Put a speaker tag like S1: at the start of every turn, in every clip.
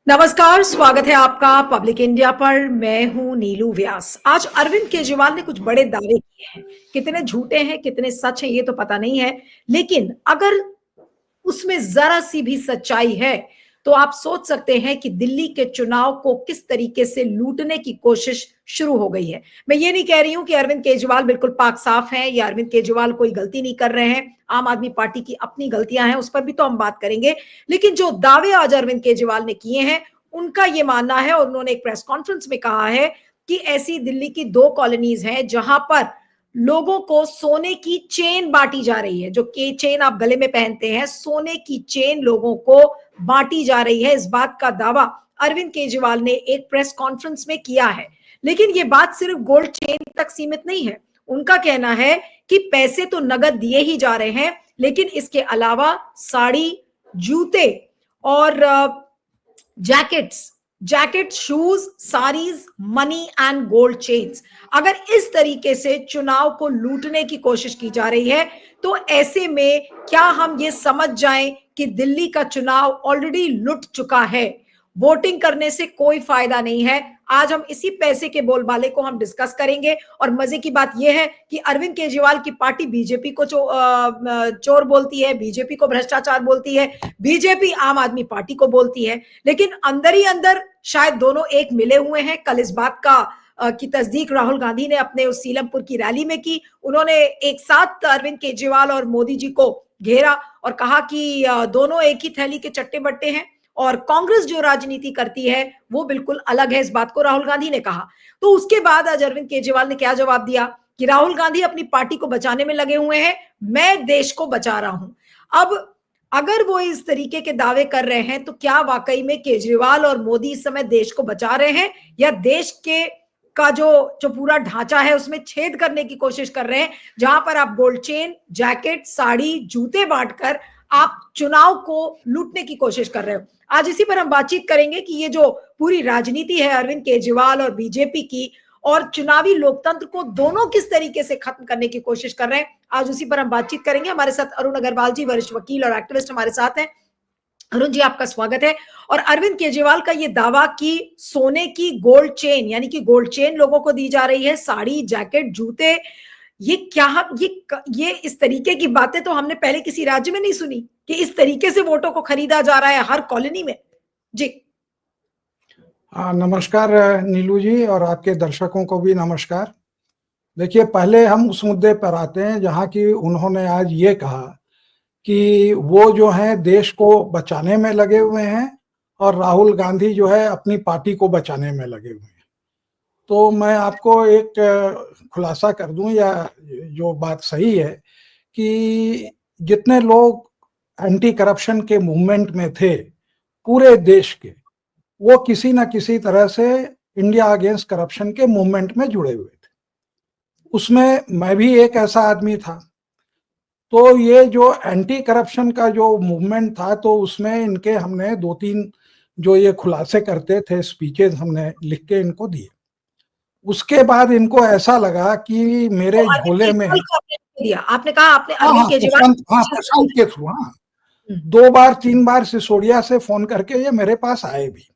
S1: नमस्कार, स्वागत है आपका पब्लिक इंडिया पर। मैं हूं नीलू व्यास। आज अरविंद केजरीवाल ने कुछ बड़े दावे किए हैं। कितने झूठे हैं, कितने सच हैं, ये तो पता नहीं है, लेकिन अगर उसमें जरा सी भी सच्चाई है तो आप सोच सकते हैं कि दिल्ली के चुनाव को किस तरीके से लूटने की कोशिश शुरू हो गई है। मैं ये नहीं कह रही हूं कि अरविंद केजरीवाल बिल्कुल पाक साफ हैं या अरविंद केजरीवाल कोई गलती नहीं कर रहे हैं। आम आदमी पार्टी की अपनी गलतियां हैं, उस पर भी तो हम बात करेंगे। लेकिन जो दावे आज अरविंद केजरीवाल ने किए हैं, उनका ये मानना है, और उन्होंने एक प्रेस कॉन्फ्रेंस में कहा है कि ऐसी दिल्ली की 2 कॉलोनीज हैं जहां पर लोगों को सोने की चेन बांटी जा रही है। जो के चेन आप गले में पहनते हैं, सोने की चेन लोगों को बांटी जा रही है। इस बात का दावा अरविंद केजरीवाल ने एक प्रेस कॉन्फ्रेंस में किया है। लेकिन ये बात सिर्फ गोल्ड चेन तक सीमित नहीं है। उनका कहना है कि पैसे तो नगद दिए ही जा रहे हैं, लेकिन इसके अलावा साड़ी, जूते और jackets, shoes, saris, money and gold chains. अगर इस तरीके से चुनाव को लूटने की कोशिश की जा रही है, तो ऐसे में क्या हम ये समझ जाएं कि दिल्ली का चुनाव ऑलरेडी लुट चुका है? वोटिंग करने से कोई फायदा नहीं है। आज हम इसी पैसे के बोलबाले को हम डिस्कस करेंगे। और मजे की बात यह है कि अरविंद केजरीवाल की पार्टी बीजेपी को चोर बोलती है, बीजेपी को भ्रष्टाचार बोलती है, बीजेपी आम आदमी पार्टी को बोलती है, लेकिन अंदर ही अंदर शायद दोनों एक मिले हुए हैं। कल इस बात की तस्दीक राहुल गांधी ने अपने उस सीलमपुर की रैली में की। उन्होंने एक साथ अरविंद केजरीवाल और मोदी जी को घेरा और कहा कि दोनों एक ही थैली के चट्टे बट्टे हैं, और कांग्रेस जो राजनीति करती है वो बिल्कुल अलग है। इस बात को राहुल गांधी ने कहा। तो उसके बाद आज अरविंद केजरीवाल ने क्या जवाब दिया कि राहुल गांधी अपनी पार्टी को बचाने में लगे हुए हैं, मैं देश को बचा रहा हूं। अब अगर वो इस तरीके के दावे कर रहे हैं, तो क्या वाकई में केजरीवाल और मोदी इस समय देश को बचा रहे हैं, या देश के का जो पूरा ढांचा है उसमें छेद करने की कोशिश कर रहे हैं, जहां पर आप गोल्ड चेन, जैकेट, साड़ी, जूते बांटकर आप चुनाव को लूटने की कोशिश कर रहे हो? आज इसी पर हम बातचीत करेंगे कि ये जो पूरी राजनीति है अरविंद केजरीवाल और बीजेपी की, और चुनावी लोकतंत्र को दोनों किस तरीके से खत्म करने की कोशिश कर रहे हैं, आज उसी पर हम बातचीत करेंगे। हमारे साथ अरुण अग्रवाल जी, वरिष्ठ वकील और एक्टिविस्ट हमारे साथ हैं। अरुण जी, आपका स्वागत है। और अरविंद केजरीवाल का ये दावा कि सोने की गोल्ड चेन, यानी कि गोल्ड चेन लोगों को दी जा रही है, साड़ी, जैकेट, जूते, ये क्या, ये इस तरीके की बातें तो हमने पहले किसी राज्य में नहीं सुनी कि इस तरीके से वोटों को खरीदा जा रहा है हर कॉलोनी में। जी
S2: नमस्कार नीलू जी, और आपके दर्शकों को भी नमस्कार। देखिए, पहले हम उस मुद्दे पर आते हैं जहां की उन्होंने आज ये कहा कि वो जो है देश को बचाने में लगे हुए हैं और राहुल गांधी जो है अपनी पार्टी को बचाने में लगे हुए हैं। तो मैं आपको एक खुलासा कर दूं, या जो बात सही है कि जितने लोग एंटी करप्शन के मूवमेंट में थे पूरे देश के, वो किसी ना किसी तरह से इंडिया अगेंस्ट करप्शन के मूवमेंट में जुड़े हुए थे। उसमें मैं भी एक ऐसा आदमी था। तो ये जो एंटी करप्शन का जो मूवमेंट था, तो उसमें इनके हमने 2-3 जो ये खुलासे करते थे स्पीचेस हमने लिख के इनको दिए। उसके बाद इनको ऐसा लगा कि मेरे
S1: तो
S2: झोले में
S1: दिया, आपने कहा आपने अरविंद केजरीवाल
S2: प्रशांत के थ्रू 2 बार 3 बार सिसोदिया से फोन करके ये मेरे पास आए भी।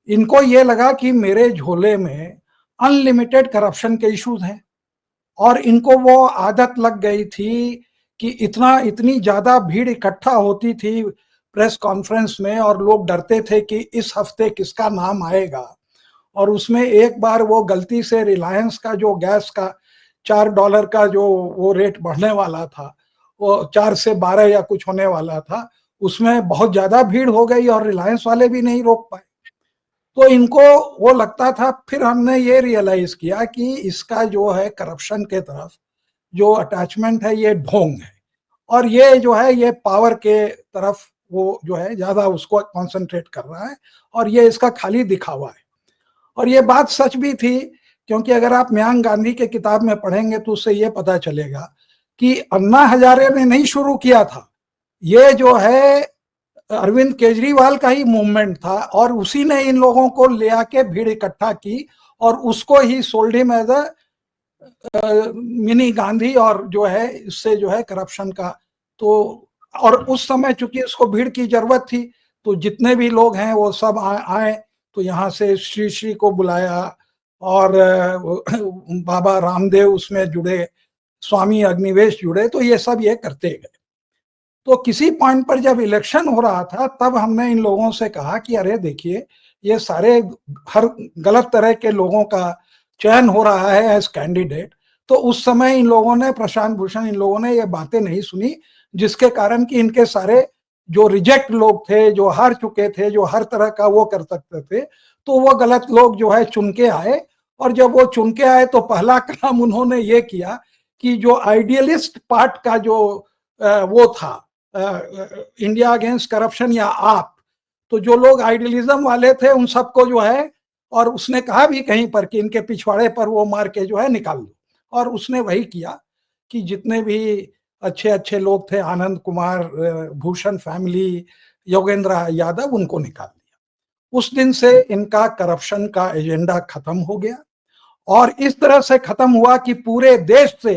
S2: इनको ये लगा कि मेरे झोले में अनलिमिटेड करप्शन के इश्यूज हैं, और इनको वो आदत लग गई थी कि इतनी ज्यादा भीड़ इकट्ठा होती थी प्रेस कॉन्फ्रेंस में, और लोग डरते थे कि इस हफ्ते किसका नाम आएगा। और उसमें एक बार वो गलती से रिलायंस का जो गैस का $4 का जो वो रेट बढ़ने वाला था, वो 4 से 12 या कुछ होने वाला था, उसमें बहुत ज्यादा भीड़ हो गई और रिलायंस वाले भी नहीं रोक पाए। तो इनको वो लगता था। फिर हमने ये रियलाइज किया कि इसका जो है करप्शन के तरफ जो अटैचमेंट है ये ढोंग है, और ये जो है ये पावर के तरफ वो जो है ज्यादा उसको कॉन्सेंट्रेट कर रहा है, और ये इसका खाली दिखावा है। और ये बात सच भी थी, क्योंकि अगर आप मयांक गांधी के किताब में पढ़ेंगे तो उससे ये पता चलेगा कि अन्ना हजारे ने नहीं शुरू किया था, ये जो है अरविंद केजरीवाल का ही मूवमेंट था, और उसी ने इन लोगों को ले आके भीड़ इकट्ठा की और उसको ही sold him as a mini Gandhi, और जो है इससे जो है करप्शन का। तो और उस समय चूंकि उसको भीड़ की जरूरत थी, तो जितने भी लोग हैं वो सब आए, तो यहाँ से श्री श्री को बुलाया और बाबा रामदेव उसमें जुड़े, स्वामी अग्निवेश जुड़े, तो ये सब ये करते गए। तो किसी पॉइंट पर जब इलेक्शन हो रहा था तब हमने इन लोगों से कहा कि अरे देखिए, ये सारे हर गलत तरह के लोगों का चयन हो रहा है एज कैंडिडेट। तो उस समय इन लोगों ने, प्रशांत भूषण, इन लोगों ने ये बातें नहीं सुनी, जिसके कारण कि इनके सारे जो रिजेक्ट लोग थे, जो हार चुके थे, जो हर तरह का वो कर सकते थे, तो वो गलत लोग जो है चुन के आए। और जब वो चुन के आए तो पहला काम उन्होंने ये किया कि जो आइडियलिस्ट पार्ट का जो वो था, इंडिया अगेंस्ट करप्शन या आप, तो जो लोग आइडियलिज्म वाले थे उन सबको जो है, और उसने कहा भी कहीं पर कि इनके पिछवाड़े पर वो मार के जो है निकाल दो, और उसने वही किया कि जितने भी अच्छे अच्छे लोग थे, आनंद कुमार, भूषण फैमिली, योगेंद्र यादव, उनको निकाल दिया। उस दिन से इनका करप्शन का एजेंडा खत्म हो गया, और इस तरह से खत्म हुआ कि पूरे देश से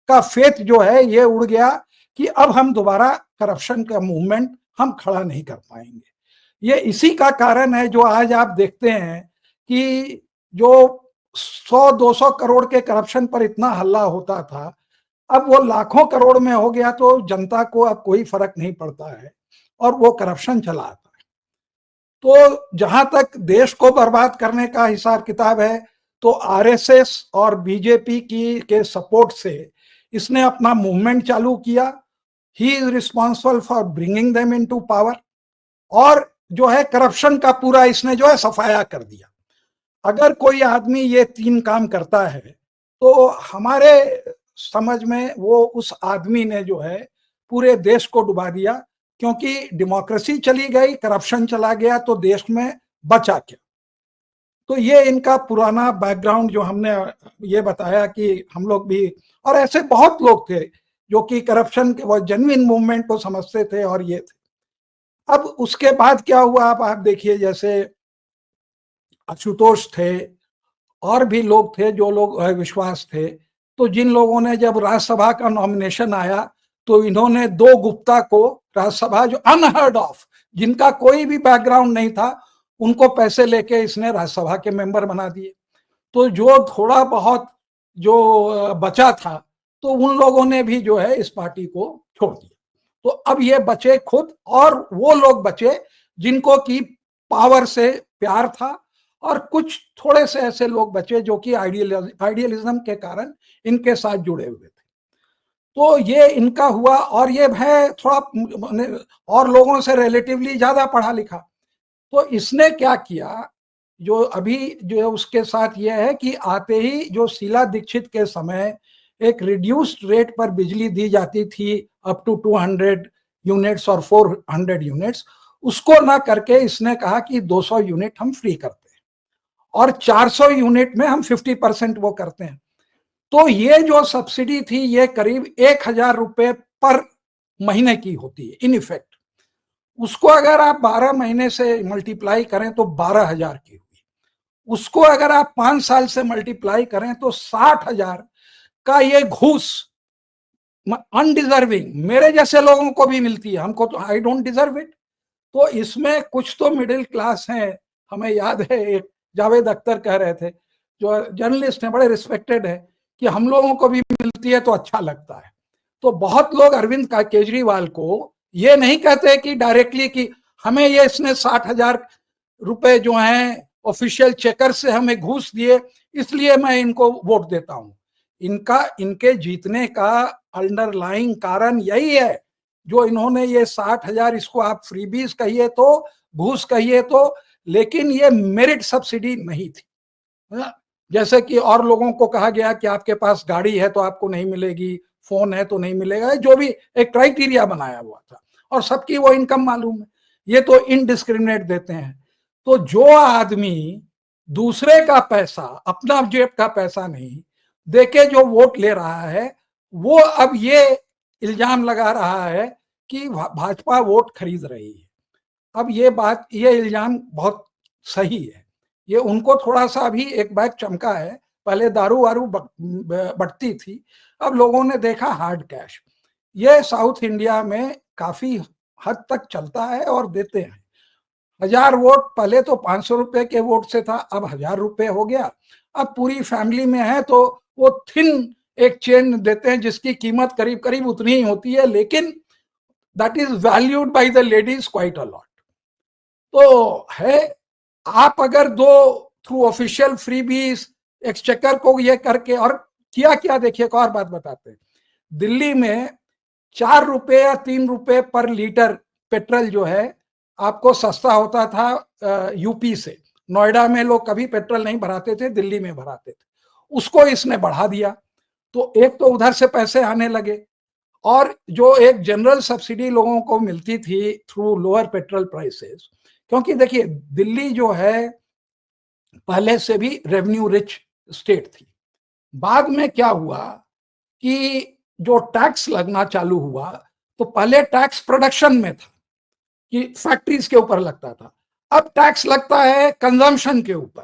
S2: का फेथ जो है ये उड़ गया कि अब हम दोबारा करप्शन का मूवमेंट हम खड़ा नहीं कर पाएंगे। ये इसी का कारण है जो आज आप देखते हैं कि जो 100-200 करोड़ के करप्शन पर इतना हल्ला होता था, अब वो लाखों करोड़ में हो गया, तो जनता को अब कोई फर्क नहीं पड़ता है और वो करप्शन चला आता है। तो जहां तक देश को बर्बाद करने का हिसाब किताब है, तो आरएसएस और बीजेपी की के सपोर्ट से इसने अपना मूवमेंट चालू किया। He is responsible for bringing them into power, और जो है करप्शन का पूरा इसने जो है सफाया कर दिया। अगर कोई आदमी ये 3 काम करता है तो हमारे समझ में वो उस आदमी ने जो है पूरे देश को डुबा दिया, क्योंकि डेमोक्रेसी चली गई, करप्शन चला गया, तो देश में बचा क्या। तो ये इनका पुराना बैकग्राउंड जो हमने ये बताया कि हम लोग भी, और ऐसे बहुत लोग थे जो कि करप्शन के वो जेन्युइन मूवमेंट को समझते थे और ये थे। अब उसके बाद क्या हुआ, आप देखिए, जैसे आशुतोष थे, और भी लोग थे जो लोग विश्वास थे, तो जिन लोगों ने, जब राज्यसभा का नॉमिनेशन आया, तो इन्होंने 2 गुप्ता को राज्यसभा, जो अनहर्ड ऑफ, जिनका कोई भी बैकग्राउंड नहीं था, उनको पैसे लेके इसने राज्यसभा के मेंबर बना दिए। तो जो थोड़ा बहुत जो बचा था, तो उन लोगों ने भी जो है इस पार्टी को छोड़ दिया। तो अब ये बचे खुद, और वो लोग बचे जिनको की पावर से प्यार था, और कुछ थोड़े से ऐसे लोग बचे जो कि आइडियलिज्म के कारण इनके साथ जुड़े हुए थे। तो ये इनका हुआ, और ये है थोड़ा और लोगों से रिलेटिवली ज्यादा पढ़ा लिखा। तो इसने क्या किया, जो अभी जो उसके साथ ये है कि आते ही जो शीला दीक्षित के समय एक रिड्यूस्ड रेट पर बिजली दी जाती थी, अप टू 200 यूनिट्स और 400 यूनिट्स, उसको ना करके इसने कहा कि 200 यूनिट हम फ्री करते हैं, और 400 यूनिट में हम 50% वो करते हैं। तो ये जो सब्सिडी थी, ये करीब 1,000 रुपए पर महीने की होती है इन इफेक्ट। उसको अगर आप 12 महीने से मल्टीप्लाई करें तो 12,000 की हुई। उसको अगर आप 5 साल से मल्टीप्लाई करें तो 60,000 का ये घूस अनडिजर्विंग मेरे जैसे लोगों को भी मिलती है, हमको तो आई डोंट डिजर्व इट। तो इसमें कुछ तो मिडिल क्लास हैं। हमें याद है एक जावेद अख्तर कह रहे थे, जो जर्नलिस्ट हैं, बड़े रिस्पेक्टेड है, कि हम लोगों को भी मिलती है तो अच्छा लगता है। तो बहुत लोग अरविंद केजरीवाल को ये नहीं कहते कि डायरेक्टली कि हमें ये इसने 60,000 रुपए जो हैं ऑफिशियल चेकर से हमें घूस दिए, इसलिए मैं इनको वोट देता हूं। इनके जीतने का अंडरलाइंग कारण यही है, जो इन्होंने ये 60,000, इसको आप फ्रीबीज कहिए तो, घूस कहिए तो, लेकिन ये मेरिट सब्सिडी नहीं थी। जैसे कि और लोगों को कहा गया कि आपके पास गाड़ी है तो आपको नहीं मिलेगी, फोन है तो नहीं मिलेगा, जो भी एक क्राइटेरिया बनाया हुआ था, और सबकी वो इनकम मालूम है, ये तो इनडिस्क्रिमिनेट देते हैं। तो जो आदमी दूसरे का पैसा, अपना जेब का पैसा नहीं देके जो वोट ले रहा है, वो अब ये इल्जाम लगा रहा है कि भाजपा वोट खरीद रही है। अब ये इल्जाम बहुत सही है। ये उनको थोड़ा सा अभी एक बैग चमका है, पहले दारू वारू बढ़ती थी, अब लोगों ने देखा हार्ड कैश। ये साउथ इंडिया में काफी हद तक चलता है और देते हैं। 1000 वोट पहले तो 500 रुपए के वोट से था, अब 1000 रुपए हो गया। अब पूरी फैमिली में है तो वो थिन एक चेन देते हैं जिसकी कीमत करीब करीब उतनी ही होती है, लेकिन that is valued by the ladies quite a lot. तो है, आप अगर दो थ्रू ऑफिशियल फ्रीबीज एक्सचेकर को ये करके, और किया क्या देखिए, एक और बात बताते हैं। दिल्ली में 4 रुपए या 3 रुपए पर लीटर पेट्रोल जो है आपको सस्ता होता था यूपी से। नोएडा में लोग कभी पेट्रोल नहीं भराते थे, दिल्ली में भराते थे। उसको इसने बढ़ा दिया, तो एक तो उधर से पैसे आने लगे, और जो एक जनरल सब्सिडी लोगों को मिलती थी थ्रू लोअर पेट्रोल प्राइसेस, क्योंकि देखिए दिल्ली जो है पहले से भी रेवेन्यू रिच स्टेट थी। बाद में क्या हुआ कि जो टैक्स लगना चालू हुआ, तो पहले टैक्स प्रोडक्शन में था कि फैक्ट्रीज के ऊपर लगता था, अब टैक्स लगता है कंजम्पशन के ऊपर।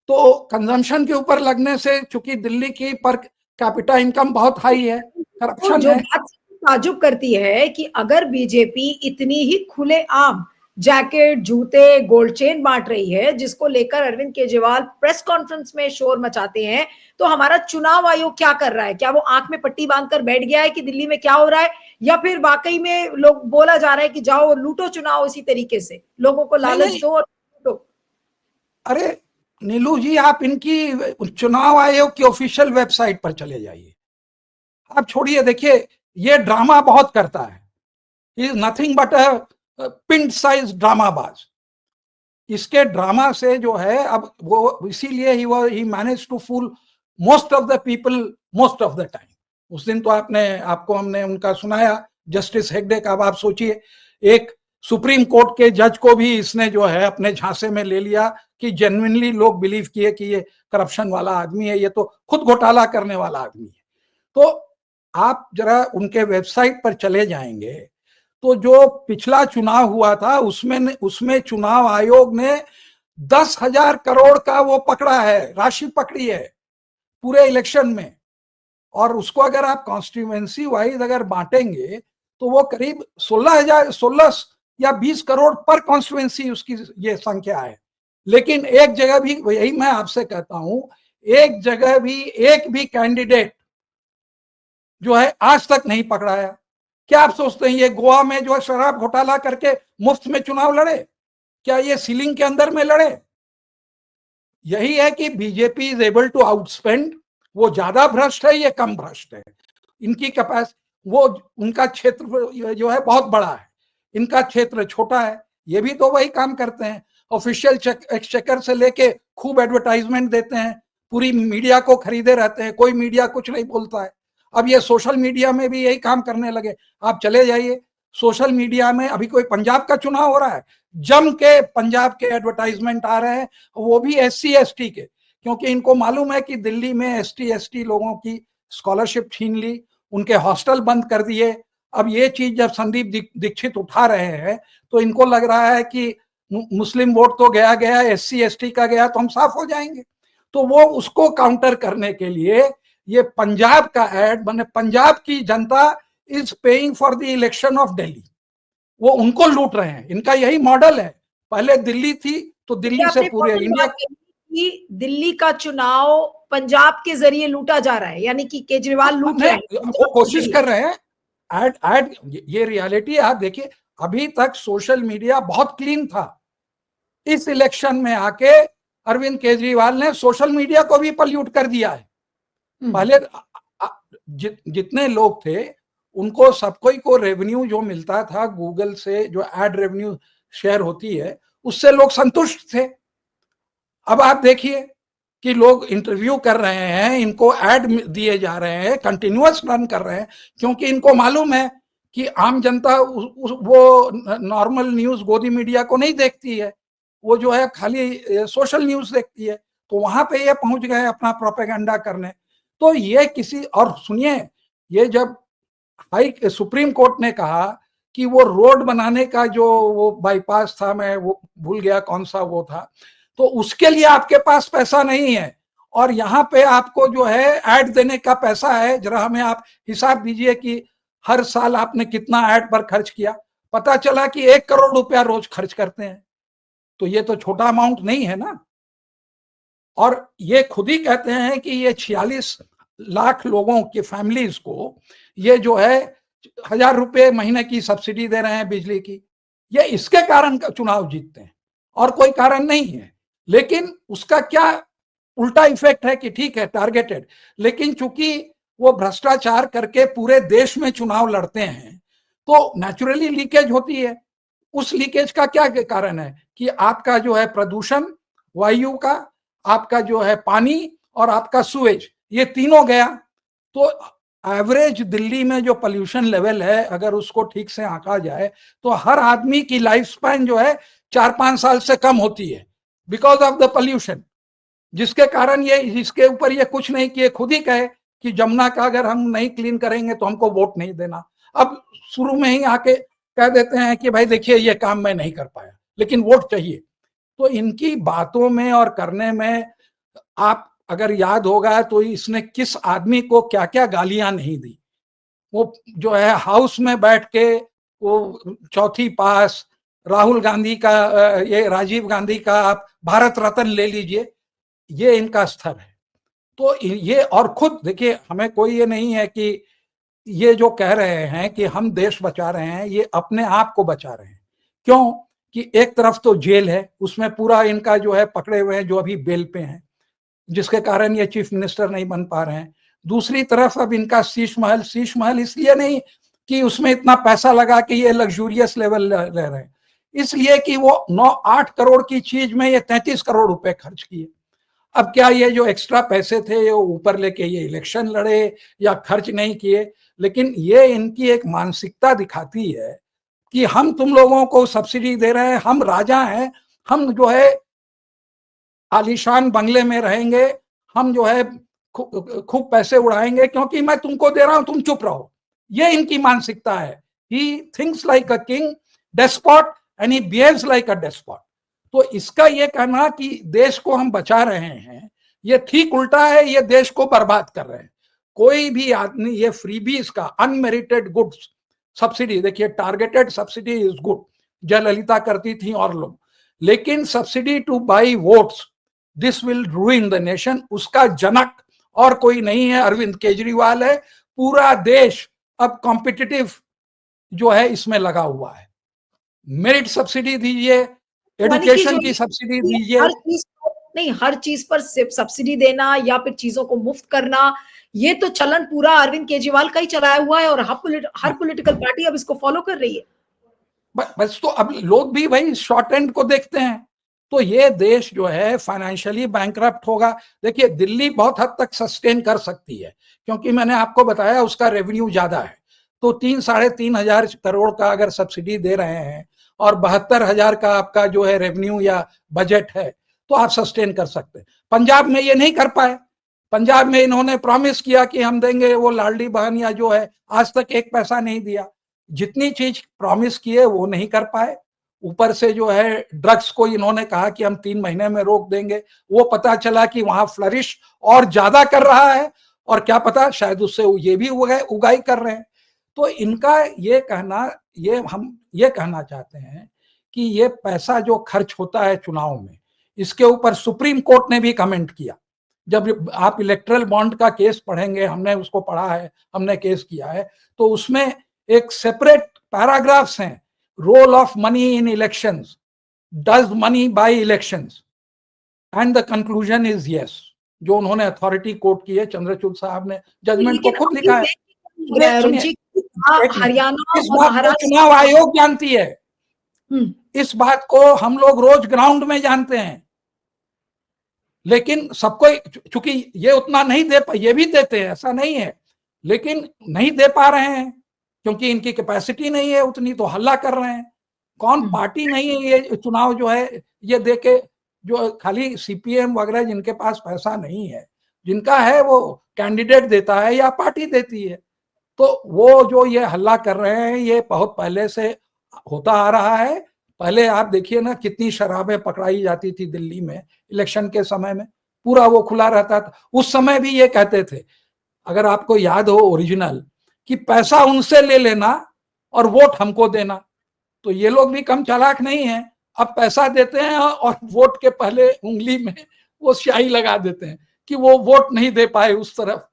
S2: तो कंजम्पशन के ऊपर लगने से, चूंकि दिल्ली की पर कैपिटा इनकम बहुत हाई है,
S1: तो
S2: करप्शन
S1: जो
S2: है।
S1: बात ताजुब करती है कि अगर बीजेपी इतनी ही खुलेआम जैकेट, जूते, गोल्ड चेन बांट रही है, जिसको लेकर अरविंद केजरीवाल प्रेस कॉन्फ्रेंस में शोर मचाते हैं, तो हमारा चुनाव आयोग क्या कर रहा है? क्या वो आंख में पट्टी बांधकर बैठ गया है कि दिल्ली में क्या हो रहा है, या फिर वाकई में लोग बोला जा रहा है कि जाओ लूटो चुनाव इसी तरीके से, लोगों को
S2: नहीं
S1: लालच
S2: नहीं,
S1: दो और लूटो?
S2: अरे नीलू जी, आप इनकी चुनाव आयोग की ऑफिशियल वेबसाइट पर चले जाइए। आप छोड़िए, देखिए ये ड्रामा बहुत करता है, इज नथिंग बट अ पिंड साइज ड्रामाबाज। इसके ड्रामा से जो है, अब वो इसीलिए ही manage to fool most of the people most of the time. उस दिन तो आपको हमने उनका सुनाया, जस्टिस हेगड़े का। अब आप सोचिए, एक सुप्रीम कोर्ट के जज को भी इसने जो है अपने झांसे में ले लिया कि जेन्युइनली लोग बिलीव किए कि ये करप्शन वाला आदमी है, ये तो खुद घोटाला करने वाला आदमी है। तो आप जरा उनके वेबसाइट पर चले जाएंगे तो जो पिछला चुनाव हुआ था उसमें चुनाव आयोग ने 10,000 करोड़ का वो पकड़ा है, राशि पकड़ी है पूरे इलेक्शन में। और उसको अगर आप कॉन्स्टिट्यूएंसी वाइज अगर बांटेंगे तो वो करीब 16 या 20 करोड़ पर कॉन्स्टिट्यूएंसी उसकी ये संख्या है। लेकिन एक जगह भी, यही मैं आपसे कहता हूं, एक जगह भी एक भी कैंडिडेट जो है आज तक नहीं पकड़ाया। क्या आप सोचते हैं ये गोवा में जो है शराब घोटाला करके मुफ्त में चुनाव लड़े? क्या ये सीलिंग के अंदर में लड़े? यही है कि बीजेपी इज एबल टू आउटस्पेंड। वो ज्यादा भ्रष्ट है, ये कम भ्रष्ट है। इनकी कैपेसिटी, वो उनका क्षेत्र जो है बहुत बड़ा है, इनका क्षेत्र छोटा है। ये भी तो वही काम करते हैं, ऑफिशियल एक्सचेकर से लेके खूब एडवर्टाइजमेंट देते हैं, पूरी मीडिया को खरीदे रहते हैं, कोई मीडिया कुछ नहीं बोलता है। अब ये सोशल मीडिया में भी यही काम करने लगे। आप चले जाइए सोशल मीडिया में, अभी कोई पंजाब का चुनाव हो रहा है, जम के पंजाब के एडवर्टाइजमेंट आ रहे हैं, वो भी SC ST के, क्योंकि इनको मालूम है कि दिल्ली में ST ST लोगों की स्कॉलरशिप छीन ली, उनके हॉस्टल बंद कर दिए। अब ये चीज जब संदीप दीक्षित उठा रहे हैं तो इनको लग रहा है कि मुस्लिम वोट तो गया गया, SC ST का गया तो हम साफ हो जाएंगे। तो वो उसको काउंटर करने के लिए ये पंजाब का एड, माने पंजाब की जनता is paying for the election of Delhi, वो उनको लूट रहे हैं। इनका यही मॉडल है, पहले दिल्ली थी तो दिल्ली से पूरे इंडिया।
S1: कि दिल्ली का चुनाव पंजाब के जरिए लूटा जा रहा है, यानी कि केजरीवाल लूट रहे हैं,
S2: वो कोशिश कर रहे हैं। एड ये रियलिटी आप देखिए, अभी तक सोशल मीडिया बहुत क्लीन था। इस इलेक्शन में आके अरविंद केजरीवाल ने सोशल मीडिया को भी पल्यूट कर दिया है। पहले जितने लोग थे उनको सब कोई को रेवेन्यू जो मिलता था गूगल से, जो एड रेवेन्यू शेयर होती है, उससे लोग संतुष्ट थे। अब आप देखिए कि लोग इंटरव्यू कर रहे हैं, इनको एड दिए जा रहे हैं, कंटिन्यूअस रन कर रहे हैं, क्योंकि इनको मालूम है कि आम जनता वो नॉर्मल न्यूज गोदी मीडिया को नहीं देखती है, वो जो है खाली सोशल न्यूज देखती है। तो वहां पे ये पहुंच गए अपना प्रोपेगेंडा करने। तो ये किसी, और सुनिए, ये जब सुप्रीम कोर्ट ने कहा कि वो रोड बनाने का जो वो बाईपास था, मैं वो भूल गया कौन सा वो था, तो उसके लिए आपके पास पैसा नहीं है और यहाँ पे आपको जो है ऐड देने का पैसा है, जरा हमें आप हिसाब दीजिए कि हर साल आपने कितना ऐड पर खर्च किया। पता चला कि 1 करोड़ रुपया रोज खर्च करते हैं। तो ये तो छोटा अमाउंट नहीं है ना। और ये खुद ही कहते हैं कि ये 46 लाख लोगों की फैमिलीज को ये जो है 1000 रुपए महीने की सब्सिडी दे रहे हैं बिजली की। ये इसके कारण का चुनाव जीतते हैं और कोई कारण नहीं है। लेकिन उसका क्या उल्टा इफेक्ट है कि ठीक है टारगेटेड, लेकिन चूंकि वो भ्रष्टाचार करके पूरे देश में चुनाव लड़ते हैं तो नेचुरली लीकेज होती है। उस लीकेज का क्या कारण है कि आपका जो है प्रदूषण वायु का, आपका जो है पानी और आपका सुएज, ये तीनों गया। तो एवरेज दिल्ली में जो पोल्यूशन लेवल है अगर उसको ठीक से आंका जाए तो हर आदमी की लाइफ स्पैन जो है 4-5 साल से कम होती है बिकॉज ऑफ द पोल्यूशन। जिसके कारण ये इसके ऊपर ये कुछ नहीं किए, खुद ही कहे कि जमुना का अगर हम नहीं क्लीन करेंगे तो हमको वोट नहीं देना। अब शुरू में ही आके कह देते हैं कि भाई देखिए ये काम मैं नहीं कर पाया लेकिन वोट चाहिए। तो इनकी बातों में और करने में आप अगर याद होगा तो इसने किस आदमी को क्या क्या गालियां नहीं दी। वो जो है हाउस में बैठ के वो चौथी पास, राहुल गांधी का ये राजीव गांधी का आप भारत रत्न ले लीजिए, ये इनका स्तर है। तो ये और खुद देखिए हमें कोई ये नहीं है कि ये जो कह रहे हैं कि हम देश बचा रहे हैं, ये अपने आप को बचा रहे हैं। क्यों कि एक तरफ तो जेल है, उसमें पूरा इनका जो है पकड़े हुए हैं जो अभी बेल पे हैं, जिसके कारण ये चीफ मिनिस्टर नहीं बन पा रहे हैं। दूसरी तरफ अब इनका शीश महल इसलिए नहीं कि उसमें इतना पैसा लगा कि ये लग्जूरियस लेवल ले रहे हैं, इसलिए कि वो 9-8 करोड़ की चीज में ये 33 करोड़ रुपए खर्च किए। अब क्या ये जो एक्स्ट्रा पैसे थे ये ऊपर लेके ये इलेक्शन लड़े या खर्च नहीं किए, लेकिन ये इनकी एक मानसिकता दिखाती है कि हम तुम लोगों को सब्सिडी दे रहे हैं, हम राजा हैं, हम जो है आलीशान बंगले में रहेंगे, हम जो है खूब पैसे उड़ाएंगे क्योंकि मैं तुमको दे रहा हूं, तुम चुप रहो। ये इनकी मानसिकता है। He thinks like a king despot and he behaves like a despot. तो इसका ये कहना कि देश को हम बचा रहे हैं, ये ठीक उल्टा है, ये देश को बर्बाद कर रहे हैं। कोई भी आदमी ये फ्रीबीज का अनमेरिटेड गुड्स सब्सिडी, देखिए targeted subsidy is good, Jayalalithaa करती थी और लोग, लेकिन subsidy two by votes this will रूइन the nation, उसका जनक और कोई नहीं है, अरविंद केजरीवाल है। पूरा देश अब कॉम्पिटिटिव जो है इसमें लगा हुआ है। मेरिट सब्सिडी दीजिए, एजुकेशन की सब्सिडी दीजिए।
S1: हर चीज पर सब्सिडी देना या फिर चीजों को मुफ्त करना, ये तो चलन पूरा अरविंद केजरीवाल का ही चलाया हुआ है और हर पॉलिटिकल पार्टी अब इसको फॉलो कर रही है।
S2: बस तो अब लोग भी भाई शॉर्ट एंड को देखते हैं। तो ये देश जो है फाइनेंशियली बैंकरप्ट होगा। देखिए दिल्ली बहुत हद तक सस्टेन कर सकती है क्योंकि मैंने आपको बताया उसका रेवेन्यू ज्यादा है। तो 3-3.5 हजार करोड़ का अगर सब्सिडी दे रहे हैं और 72,000 का आपका जो है रेवेन्यू या बजट है तो आप सस्टेन कर सकते हैं। पंजाब में ये नहीं कर पाए। पंजाब में इन्होंने प्रॉमिस किया कि हम देंगे, वो लाडली बहन या जो है आज तक एक पैसा नहीं दिया। जितनी चीज प्रॉमिस किए वो नहीं कर पाए। ऊपर से जो है ड्रग्स को इन्होंने कहा कि हम 3 महीने में रोक देंगे, वो पता चला कि वहां फ्लरिश और ज्यादा कर रहा है और क्या पता शायद उससे ये भी उगाई कर रहे हैं। तो इनका ये कहना, हम ये कहना चाहते हैं कि ये पैसा जो खर्च होता है चुनाव में, इसके ऊपर सुप्रीम कोर्ट ने भी कमेंट किया। जब आप इलेक्ट्रल बॉन्ड का केस पढ़ेंगे, हमने उसको पढ़ा है, हमने केस किया है, तो उसमें एक सेपरेट पैराग्राफ्स हैं, role of money in elections, does money buy elections, and the conclusion is yes. जो उन्होंने अथॉरिटी कोर्ट की है, चंद्रचूड़ साहब ने जजमेंट को खुद लिखा है।
S1: हरियाणा
S2: इस बात को चुनाव आयोग जानती है, इस बात को हम लोग रोज ग्राउंड में जानते हैं, लेकिन सबको चूंकि ये उतना नहीं दे पा, ये भी देते हैं ऐसा नहीं है, लेकिन नहीं दे पा रहे हैं क्योंकि इनकी कैपेसिटी नहीं है उतनी, तो हल्ला कर रहे हैं। कौन पार्टी नहीं है ये चुनाव जो है ये देके, जो खाली सीपीएम वगैरह जिनके पास पैसा नहीं है, जिनका है वो कैंडिडेट देता है या पार्टी देती है। तो वो जो ये हल्ला कर रहे हैं ये बहुत पहले से होता आ रहा है। पहले आप देखिए ना कितनी शराबें पकड़ाई जाती थी दिल्ली में इलेक्शन के समय में, पूरा वो खुला रहता था। उस समय भी ये कहते थे, अगर आपको याद हो ओरिजिनल, कि पैसा उनसे ले लेना और वोट हमको देना। तो ये लोग भी कम चालाक नहीं है, अब पैसा देते हैं और वोट के पहले उंगली में वो स्याही लगा देते हैं कि वो वोट नहीं दे पाए उस तरफ।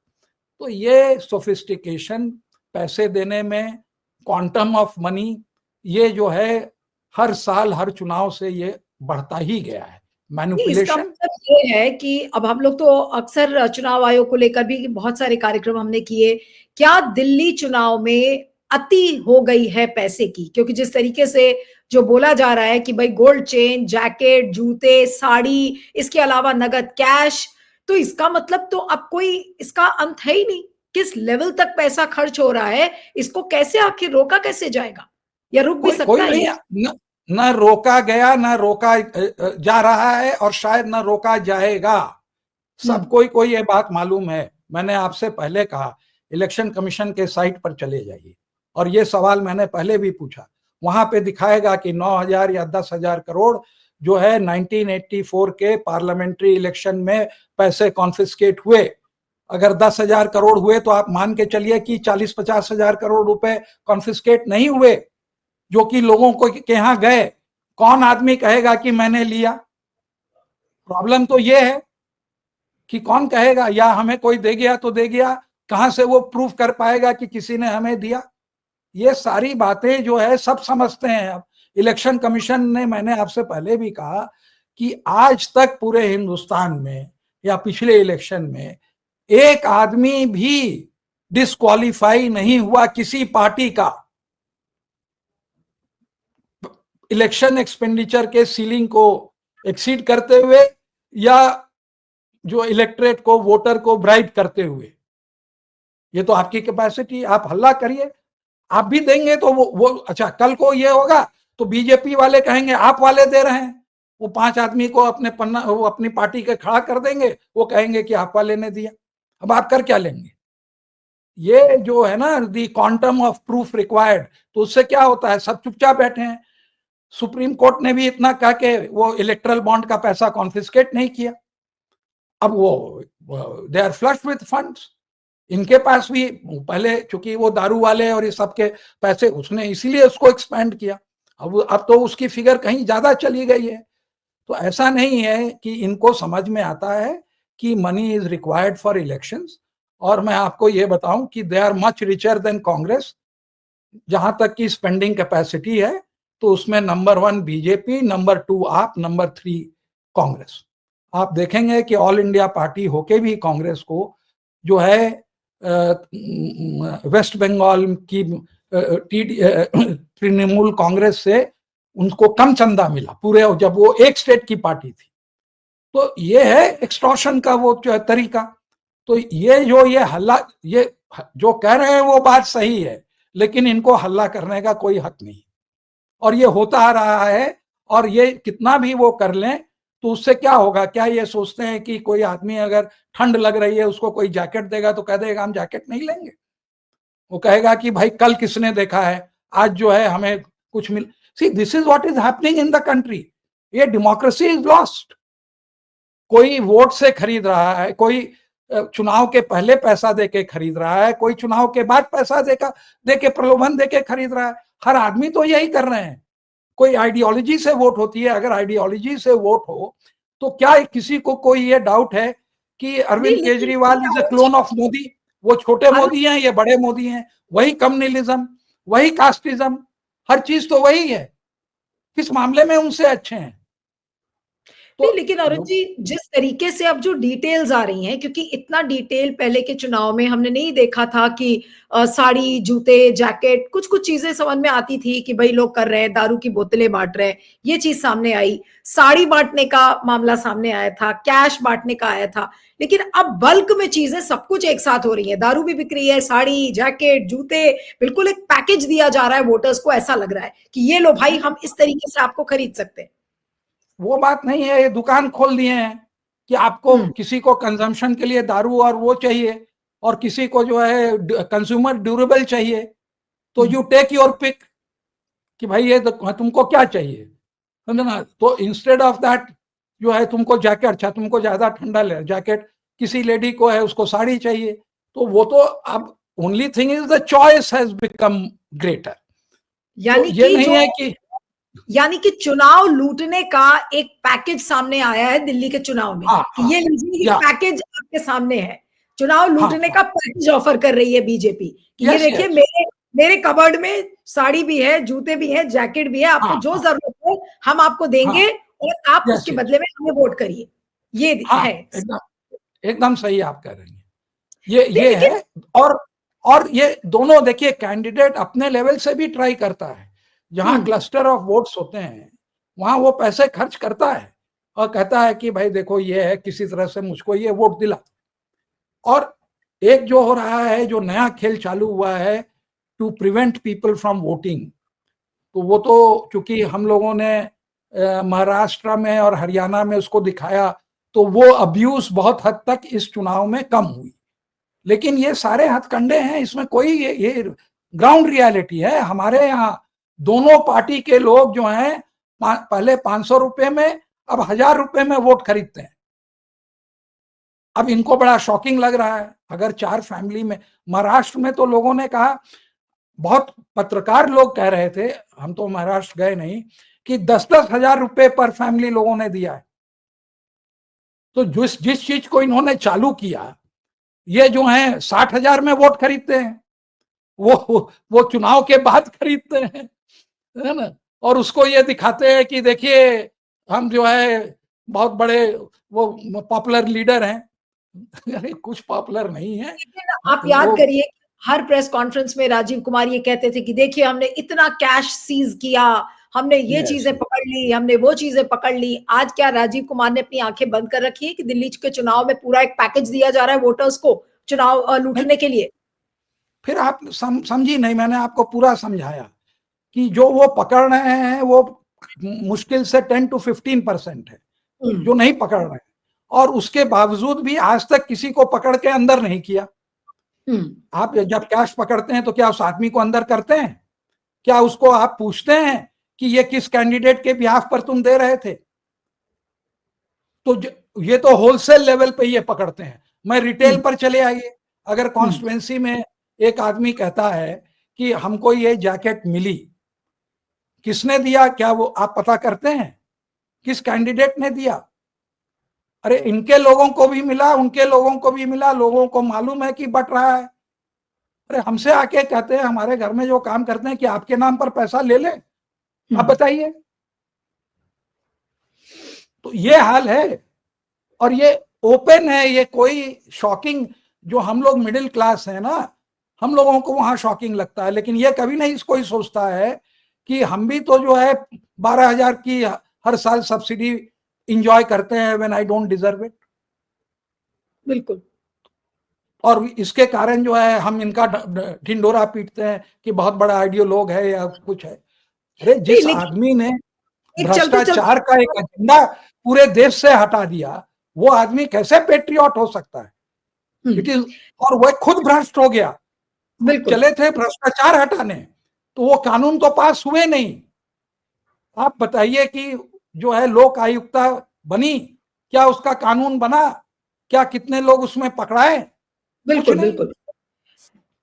S2: तो ये सोफिस्टिकेशन पैसे देने में, क्वांटम ऑफ मनी, ये जो है हर साल हर चुनाव से ये बढ़ता ही गया है।
S1: इसका
S2: मैनिपुलेशन।
S1: मतलब ये है कि अब हम लोग तो अक्सर चुनाव आयोग को लेकर भी बहुत सारे कार्यक्रम हमने किए। क्या दिल्ली चुनाव में अति हो गई है पैसे की? क्योंकि जिस तरीके से जो बोला जा रहा है कि भाई गोल्ड चेन, जैकेट, जूते, साड़ी, इसके अलावा नगद कैश, तो इसका मतलब तो अब कोई इसका अंत है ही नहीं। किस लेवल तक पैसा खर्च हो रहा है, इसको कैसे आखिर रोका कैसे जाएगा, या रुक भी
S2: कोई
S1: सकता
S2: कोई
S1: है?
S2: नहीं, न रोका गया, न रोका जा रहा है, और शायद न रोका जाएगा। सबको कोई ये बात मालूम है। मैंने आपसे पहले कहा इलेक्शन कमीशन के साइट पर चले जाइए, और ये सवाल मैंने पहले भी पूछा। वहां पे दिखाएगा कि 9,000 या 10,000 करोड़ जो है 1984 के पार्लियामेंट्री इलेक्शन में पैसे कॉन्फिस्केट हुए। अगर 10,000 करोड़ हुए तो आप मान के चलिए कि 40-50 हजार करोड़ रुपए कॉन्फिस्केट नहीं हुए, जो कि लोगों को के यहां गए। कौन आदमी कहेगा कि मैंने लिया? प्रॉब्लम तो ये है कि कौन कहेगा, या हमें कोई दे गया तो दे गया, कहां से वो प्रूफ कर पाएगा कि किसी ने हमें दिया? ये सारी बातें जो है सब समझते हैं। अब इलेक्शन कमीशन ने, मैंने आपसे पहले भी कहा कि आज तक पूरे हिंदुस्तान में या पिछले इलेक्शन में एक आदमी भी डिस्क्वालीफाई नहीं हुआ किसी पार्टी का इलेक्शन एक्सपेंडिचर के सीलिंग को एक्सीड करते हुए, या जो इलेक्ट्रेट को, वोटर को ब्राइब करते हुए। ये तो आपकी कैपेसिटी, आप हल्ला करिए, आप भी देंगे तो वो अच्छा, कल को ये होगा तो बीजेपी वाले कहेंगे आप वाले दे रहे हैं, वो 5 आदमी को अपने पन्ना, वो अपनी पार्टी के खड़ा कर देंगे, वो कहेंगे कि आप वाले ने दिया। अब आप कर क्या लेंगे? ये जो है ना, दी क्वांटम ऑफ प्रूफ रिक्वायर्ड, तो उससे क्या होता है, सब चुपचाप बैठे हैं। सुप्रीम कोर्ट ने भी इतना कहा कि वो इलेक्ट्रल बॉन्ड का पैसा कॉन्फिस्केट नहीं किया। अब वो they are flush with funds. इनके पास भी पहले, चूंकि वो दारू वाले और ये सबके पैसे, उसने इसीलिए उसको एक्सपेंड किया। अब तो उसकी फिगर कहीं ज्यादा चली गई है। तो ऐसा नहीं है कि इनको समझ में आता है कि money is required for elections. और मैं आपको ये बताऊं कि they are much richer than Congress. जहां तक की स्पेंडिंग कैपेसिटी है तो उसमें नंबर 1 बीजेपी, नंबर 2 आप, नंबर 3 कांग्रेस। आप देखेंगे कि ऑल इंडिया पार्टी होके भी कांग्रेस को जो है वेस्ट बंगाल की तृणमूल कांग्रेस से उनको कम चंदा मिला पूरे, जब वो एक स्टेट की पार्टी थी। तो ये है एक्सटॉर्शन का वो तरीका। तो ये हल्ला, ये जो कह रहे हैं वो बात सही है, लेकिन इनको हल्ला करने का कोई हक नहीं, और ये होता आ रहा है। और ये कितना भी वो कर लें तो उससे क्या होगा? क्या ये सोचते हैं कि कोई आदमी अगर ठंड लग रही है उसको कोई जैकेट देगा तो कह देगा हम जैकेट नहीं लेंगे? वो कहेगा कि भाई कल किसने देखा है, आज जो है हमें कुछ मिल। See, this is what is happening in the country. ये डेमोक्रेसी इज लॉस्ट। कोई वोट से खरीद रहा है, कोई चुनाव के पहले पैसा देके खरीद रहा है, कोई चुनाव के बाद पैसा देके प्रलोभन देके खरीद रहा है। हर आदमी तो यही कर रहे हैं। कोई आइडियोलॉजी से वोट होती है। अगर आइडियोलॉजी से वोट हो तो क्या किसी को कोई ये डाउट है कि Arvind Kejriwal is a clone of Modi? वो छोटे मोदी हैं, ये बड़े मोदी हैं। वही कम्युनलिज्म, वही कास्टिज्म, हर चीज तो वही है। किस मामले में उनसे अच्छे हैं?
S1: नहीं, लेकिन अरुण जी, जिस तरीके से अब जो डिटेल्स आ रही हैं, क्योंकि इतना डिटेल पहले के चुनाव में हमने नहीं देखा था कि साड़ी, जूते, जैकेट, कुछ कुछ चीजें समझ में आती थी कि भाई लोग कर रहे हैं, दारू की बोतलें बांट रहे हैं, ये चीज सामने आई। साड़ी बांटने का मामला सामने आया था, कैश बांटने का आया था। लेकिन अब बल्क में चीजें सब कुछ एक साथ हो रही है। दारू भी बिक रही है, साड़ी, जैकेट, जूते, बिल्कुल एक पैकेज दिया जा रहा है वोटर्स को। ऐसा लग रहा है कि ये लो भाई, हम इस तरीके से आपको खरीद सकते हैं।
S2: वो बात नहीं है। ये दुकान खोल दिए हैं कि आपको, किसी को कंजम्पशन के लिए दारू और वो चाहिए, और किसी को जो है कंज्यूमर ड्यूरेबल चाहिए, तो यू टेक योर पिक कि भाई ये तुमको क्या चाहिए, समझना। तो इंस्टेड ऑफ दैट जो है तुमको जैकेट, अच्छा तुमको ज्यादा ठंडा ले जैकेट, किसी लेडी को है उसको साड़ी चाहिए, तो वो तो अब only thing is the choice has become greater. तो
S1: यानी
S2: ये
S1: कि
S2: नहीं
S1: जो
S2: है कि
S1: यानी कि चुनाव लूटने का एक पैकेज सामने आया है दिल्ली के चुनाव में कि ये लीजिए, ये पैकेज आपके सामने है। चुनाव लूटने का पैकेज ऑफर कर रही है बीजेपी कि ये देखिए, मेरे कबर्ड में साड़ी भी है, जूते भी है, जैकेट भी है, आपको जो जरूरत हो हम आपको देंगे और आप उसके बदले में हमें वोट करिए। ये है
S2: एकदम सही आप कह रही हैं। ये है। और ये दोनों देखिए, कैंडिडेट अपने लेवल से भी ट्राई करता है। जहां क्लस्टर ऑफ वोट्स होते हैं वहां वो पैसे खर्च करता है और कहता है कि भाई देखो ये है, किसी तरह से मुझको ये वोट दिला। और एक जो हो रहा है, जो नया खेल चालू हुआ है to prevent people from voting, तो वो तो चूंकि हम लोगों ने महाराष्ट्र में और हरियाणा में उसको दिखाया, तो वो अब्यूज बहुत हद तक इस चुनाव में कम हुई। लेकिन ये सारे हथकंडे हैं, इसमें कोई ये ग्राउंड रियलिटी है। हमारे यहाँ दोनों पार्टी के लोग जो हैं पहले 500 रुपए में, अब 1000 रुपए में वोट खरीदते हैं। अब इनको बड़ा शॉकिंग लग रहा है। अगर 4 फैमिली में, महाराष्ट्र में तो लोगों ने कहा, बहुत पत्रकार लोग कह रहे थे, हम तो महाराष्ट्र गए नहीं, कि 10-10 हजार रुपए पर फैमिली लोगों ने दिया है। तो जिस चीज को इन्होंने चालू किया, ये जो है 60,000 में वोट खरीदते हैं, वो चुनाव के बाद खरीदते हैं, है ना। और उसको ये दिखाते हैं कि देखिए हम जो है बहुत बड़े वो पॉपुलर लीडर हैं। अरे कुछ पॉपुलर नहीं है।
S1: आप याद करिए, हर प्रेस कॉन्फ्रेंस में राजीव कुमार ये कहते थे कि देखिए हमने इतना कैश सीज किया, हमने ये चीजें पकड़ ली, हमने वो चीजें पकड़ ली। आज क्या राजीव कुमार ने अपनी आंखें बंद कर रखी है कि दिल्ली के चुनाव में पूरा एक पैकेज दिया जा रहा है वोटर्स को चुनाव लूटने के लिए?
S2: फिर आप समझी नहीं, मैंने आपको पूरा समझाया कि जो वो पकड़ रहे हैं वो मुश्किल से 10 to 15% है जो नहीं पकड़ रहे हैं, और उसके बावजूद भी आज तक किसी को पकड़ के अंदर नहीं किया। आप जब कैश पकड़ते हैं तो क्या उस आदमी को अंदर करते हैं? क्या उसको आप पूछते हैं कि ये किस कैंडिडेट के बिहाफ पर तुम दे रहे थे? तो ये तो होलसेल लेवल पे ये पकड़ते हैं। मैं रिटेल पर चले आइए, अगर कॉन्स्टिट्यूएंसी में एक आदमी कहता है कि हमको ये जैकेट मिली, किसने दिया, क्या वो आप पता करते हैं किस कैंडिडेट ने दिया? अरे इनके लोगों को भी मिला, उनके लोगों को भी मिला, लोगों को मालूम है कि बट रहा है। अरे हमसे आके कहते हैं, हमारे घर में जो काम करते हैं, कि आपके नाम पर पैसा ले ले, आप बताइए। तो ये हाल है और ये ओपन है। ये कोई शॉकिंग, जो हम लोग मिडिल क्लास है ना, हम लोगों को वहां शॉकिंग लगता है, लेकिन ये कभी नहीं कोई सोचता है कि हम भी तो जो है 12,000 की हर साल सब्सिडी इंजॉय करते हैं when I don't deserve it.
S1: बिल्कुल।
S2: और इसके कारण जो है हम इनका ढिंडोरा पीटते हैं कि बहुत बड़ा आइडियोलॉग है या कुछ है। अरे जिस आदमी ने भ्रष्टाचार का एक एजेंडा पूरे देश से हटा दिया, वो आदमी कैसे पेट्रियट हो सकता है? इट इज, और वह खुद भ्रष्ट हो गया। चले थे भ्रष्टाचार हटाने, तो वो कानून तो पास हुए नहीं। आप बताइए कि जो है लोक आयुक्ता बनी, क्या उसका कानून बना? क्या कितने लोग उसमें पकड़ाए?
S1: बिल्कुल बिल्कुल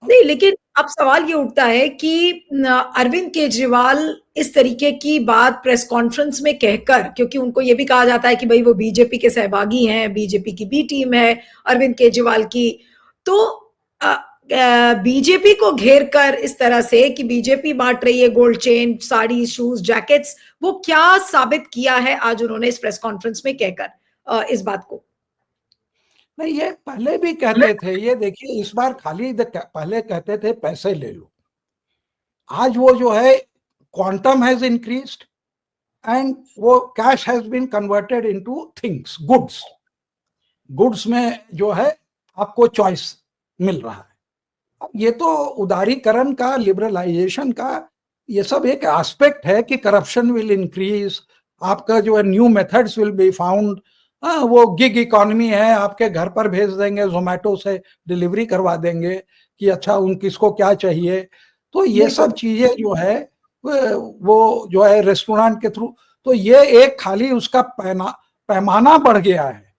S1: नहीं। लेकिन अब सवाल ये उठता है कि अरविंद केजरीवाल इस तरीके की बात प्रेस कॉन्फ्रेंस में कहकर, क्योंकि उनको ये भी कहा जाता है कि भाई वो बीजेपी के सहभागी हैं, बीजेपी की बी टीम है अरविंद केजरीवाल की, तो बीजेपी को घेर कर इस तरह से कि बीजेपी बांट रही है gold chain, sari, shoes, jackets, वो क्या साबित किया है आज उन्होंने इस प्रेस कॉन्फ्रेंस में कहकर इस बात को?
S2: नहीं, ये पहले भी कहते थे। ये देखिए इस बार खाली पहले कहते थे पैसे ले लो, आज वो जो है क्वांटम हैज इंक्रीज्ड एंड वो cash has been converted into things, goods. Goods में जो है आपको चॉइस मिल रहा है। अब ये तो उदारीकरण का, लिबरलाइजेशन का, ये सब एक एस्पेक्ट है कि करप्शन विल इंक्रीज, आपका जो है new methods will be found. वो गिग इकोनॉमी है, आपके घर पर भेज देंगे, जोमेटो से डिलीवरी करवा देंगे कि अच्छा उन किसको क्या चाहिए। तो ये सब चीजें जो है वो जो है रेस्टोरेंट के थ्रू, तो ये एक खाली उसका पैमाना बढ़ गया है,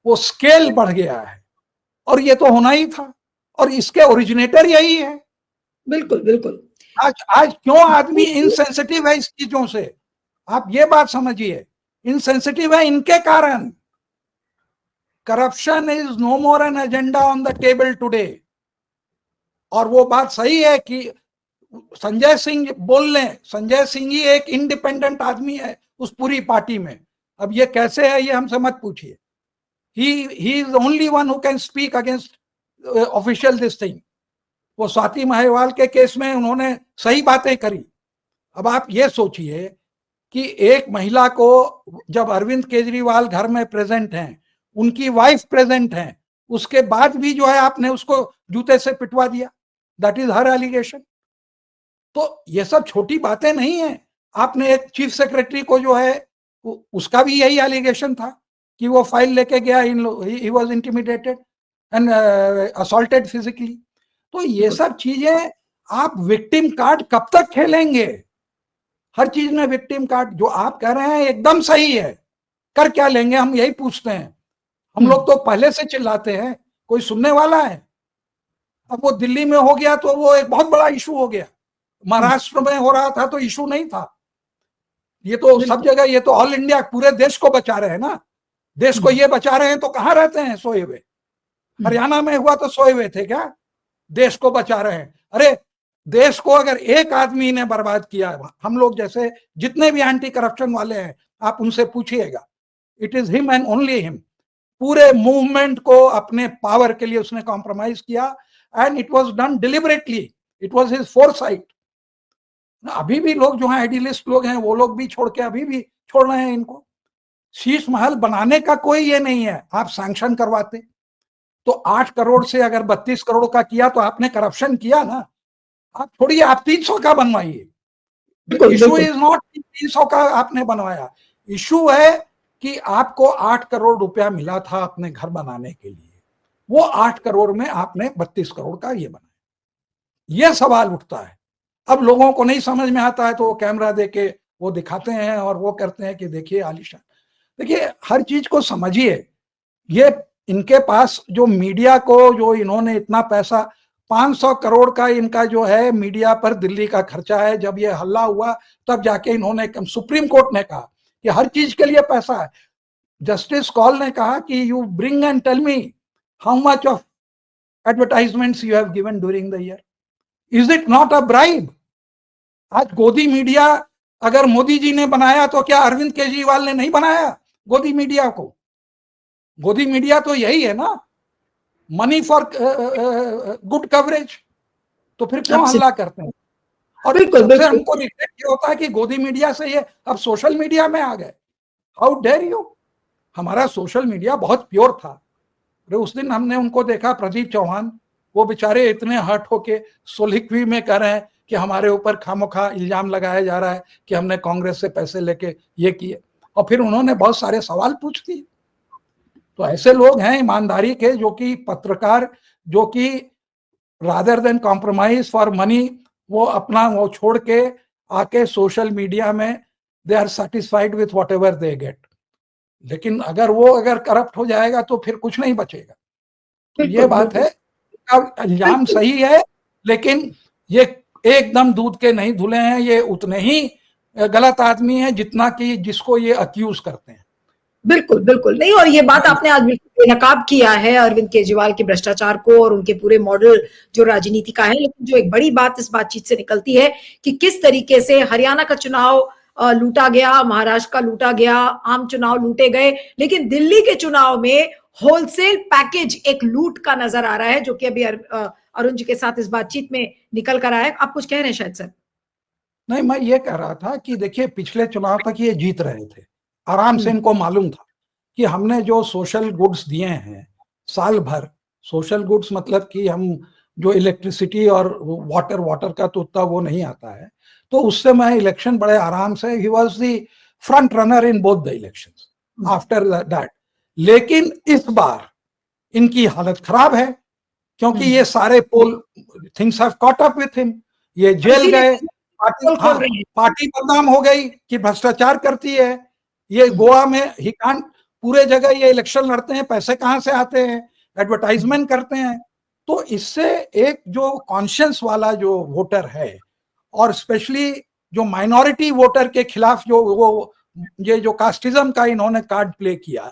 S2: वो स्केल बढ़ गया है, और ये तो होना ही था, और इसके ओरिजिनेटर यही है।
S1: बिल्कुल बिल्कुल।
S2: आज क्यों आदमी इनसेंसिटिव है इस चीजों से? आप ये बात समझिए, इनसेंसिटिव है इनके कारण। Corruption is no more an agenda on the table today. और वो बात सही है कि संजय सिंह बोल लें, संजय सिंह ही एक इंडिपेंडेंट आदमी है उस पूरी पार्टी में। अब ये कैसे है ये हमसे मत पूछिए। He is only one who can speak against official this thing. वो स्वाति महवाल के केस में उन्होंने सही बातें करी। अब आप ये सोचिए कि एक महिला को, जब अरविंद केजरीवाल घर में प्रेजेंट हैं, उनकी वाइफ प्रेजेंट हैं, उसके बाद भी जो है आपने उसको जूते से पिटवा दिया। That is her allegation. तो ये सब छोटी बातें नहीं है। आपने एक चीफ सेक्रेटरी को जो है उसका भी यही एलिगेशन था कि वो फाइल लेके गया, he was intimidated and assaulted physically. तो ये सब चीजें आप विक्टिम कार्ड कब तक खेलेंगे? हर चीज में विक्टिम कार्ड। जो आप कह रहे हैं एकदम सही है, कर क्या लेंगे हम यही पूछते हैं। हम लोग तो पहले से चिल्लाते हैं, कोई सुनने वाला है? अब वो दिल्ली में हो गया तो वो एक बहुत बड़ा इशू हो गया, महाराष्ट्र में हो रहा था तो इशू नहीं था। ये तो सब जगह, ये तो ऑल इंडिया, पूरे देश को बचा रहे हैं ना। देश को ये बचा रहे हैं तो कहाँ रहते हैं सोए हुए? हरियाणा में हुआ तो सोए हुए थे क्या? देश को बचा रहे हैं। अरे देश को अगर एक आदमी ने बर्बाद किया, हम लोग जैसे जितने भी एंटी करप्शन वाले हैं, आप उनसे पूछिएगा, it is him and only him. पूरे मूवमेंट को अपने पावर के लिए उसने कॉम्प्रोमाइज किया and it was done deliberately, it was his foresight. अभी भी लोग जो हैं आइडियलिस्ट लोग हैं, वो लोग भी छोड़ के अभी भी छोड़ रहे हैं इनको। शीश महल बनाने का कोई ये नहीं है। आप सैंक्शन करवाते तो 8 करोड़ से अगर 32 करोड़ का किया तो आपने करप्शन किया ना। आप छोड़िए, आप 300 का बनवाइए। इशू इज नॉट 300 का आपने बनवाया, इशू है कि आपको 8 करोड़ रुपया मिला था अपने घर बनाने के लिए, वो 8 करोड़ में आपने 32 करोड़ का ये बनाया। ये सवाल उठता है। अब लोगों को नहीं समझ में आता है तो वो कैमरा देके वो दिखाते हैं और वो करते हैं कि देखिए आलिशान। देखिए हर चीज को समझिए। ये इनके पास जो मीडिया को, जो इन्होंने इतना पैसा, 500 करोड़ का इनका जो है मीडिया पर दिल्ली का खर्चा है। जब ये हल्ला हुआ तब जाके इन्होंने, सुप्रीम कोर्ट ने कहा कि हर चीज के लिए पैसा है। जस्टिस कॉल ने कहा कि you bring and tell me how much of advertisements you have given during the year, is it not a bribe? आज गोदी मीडिया अगर मोदी जी ने बनाया तो क्या अरविंद केजरीवाल ने नहीं बनाया गोदी मीडिया को? गोदी मीडिया तो यही है ना, मनी फॉर गुड कवरेज। तो फिर क्यों हल्ला करते हैं? और सबसे हमको रिग्रेट ये होता है कि गोदी मीडिया से ये अब सोशल मीडिया में आ गए। How dare you! हमारा सोशल मीडिया बहुत प्योर था। उस दिन हमने उनको देखा, प्रदीप चौहान, वो बेचारे इतने हर्ट होके सोलिक्वी में कह रहे हैं कि हमारे ऊपर खामोखा इल्जाम लगाया जा रहा है कि हमने कांग्रेस से पैसे लेके ये किए, और फिर उन्होंने बहुत सारे सवाल पूछ दिए। तो ऐसे लोग हैं ईमानदारी के, जो कि पत्रकार, जो कि rather than compromise for money, वो अपना वो छोड़ के आके सोशल मीडिया में they are satisfied with what they get. लेकिन अगर करप्ट हो जाएगा तो फिर कुछ नहीं बचेगा। तो ये बात है, इल्जाम सही है, लेकिन ये एकदम दूध के नहीं धुले हैं। ये उतने ही गलत आदमी है जितना कि जिसको ये अक्यूज करते हैं।
S1: बिल्कुल बिल्कुल नहीं। और ये बात आपने आज बिल्कुल बेनकाब किया है अरविंद केजरीवाल के भ्रष्टाचार को और उनके पूरे मॉडल जो राजनीति का है। लेकिन जो एक बड़ी बात इस बातचीत से निकलती है कि किस तरीके से हरियाणा का चुनाव लूटा गया, महाराष्ट्र का लूटा गया, आम चुनाव लूटे गए, लेकिन दिल्ली के चुनाव में होलसेल पैकेज एक लूट का नजर आ रहा है, जो कि अभी अरुण जी के साथ इस बातचीत में निकल कर आया है। आप कुछ कह रहे हैं शायद सर?
S2: नहीं, मैं ये कह रहा था कि देखिए पिछले चुनाव तक ये जीत रहे थे आराम से। इनको मालूम था कि हमने जो सोशल गुड्स दिए हैं साल भर, सोशल गुड्स मतलब कि हम जो इलेक्ट्रिसिटी और वाटर का तो उतना वो नहीं आता है, तो उससे मैं इलेक्शन बड़े आराम से, he was the front runner in both the elections after that. लेकिन इस बार इनकी हालत खराब है क्योंकि ये सारे poll, things have caught up with him. ये जेल गए, पार्टी बदनाम हो गई कि भ्रष्टाचार करती है। ये गोवा में ही कांट, पूरे जगह ये इलेक्शन लड़ते हैं, पैसे कहां से आते हैं, एडवर्टाइजमेंट करते हैं। तो इससे एक जो कॉन्शियंस वाला जो वोटर है, और स्पेशली जो माइनॉरिटी वोटर के खिलाफ जो कास्टिज्म का इन्होंने कार्ड प्ले किया,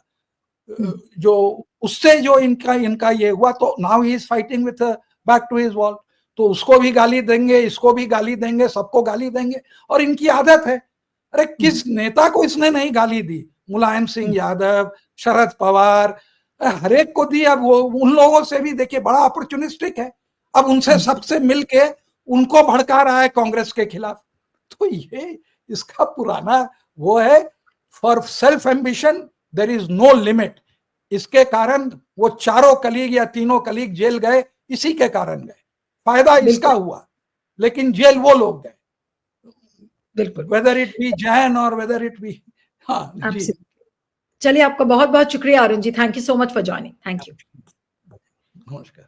S2: जो उससे जो इनका ये हुआ, तो now he is fighting with back to his wall. तो उसको भी गाली देंगे, इसको भी गाली देंगे, सबको गाली देंगे, और इनकी आदत है। अरे किस नेता को इसने नहीं गाली दी? मुलायम सिंह यादव, शरद पवार, हर एक को दी। अब वो उन लोगों से भी देखिए बड़ा अपॉर्चुनिस्टिक है, अब उनसे सबसे मिलके उनको भड़का रहा है कांग्रेस के खिलाफ। तो ये इसका पुराना वो है, for self ambition there is no limit. इसके कारण वो चारों कलीग या तीनों कलीग जेल गए, इसी के कारण गए। फायदा इसका हुआ, लेकिन जेल वो लोग गए,
S1: बिल्कुल,
S2: वेदर इट बी जैन और वेदर इट बी। हाँ जी,
S1: चलिए आपका बहुत बहुत शुक्रिया Arun ji, thank you so much for joining, thank you.
S2: नमस्कार।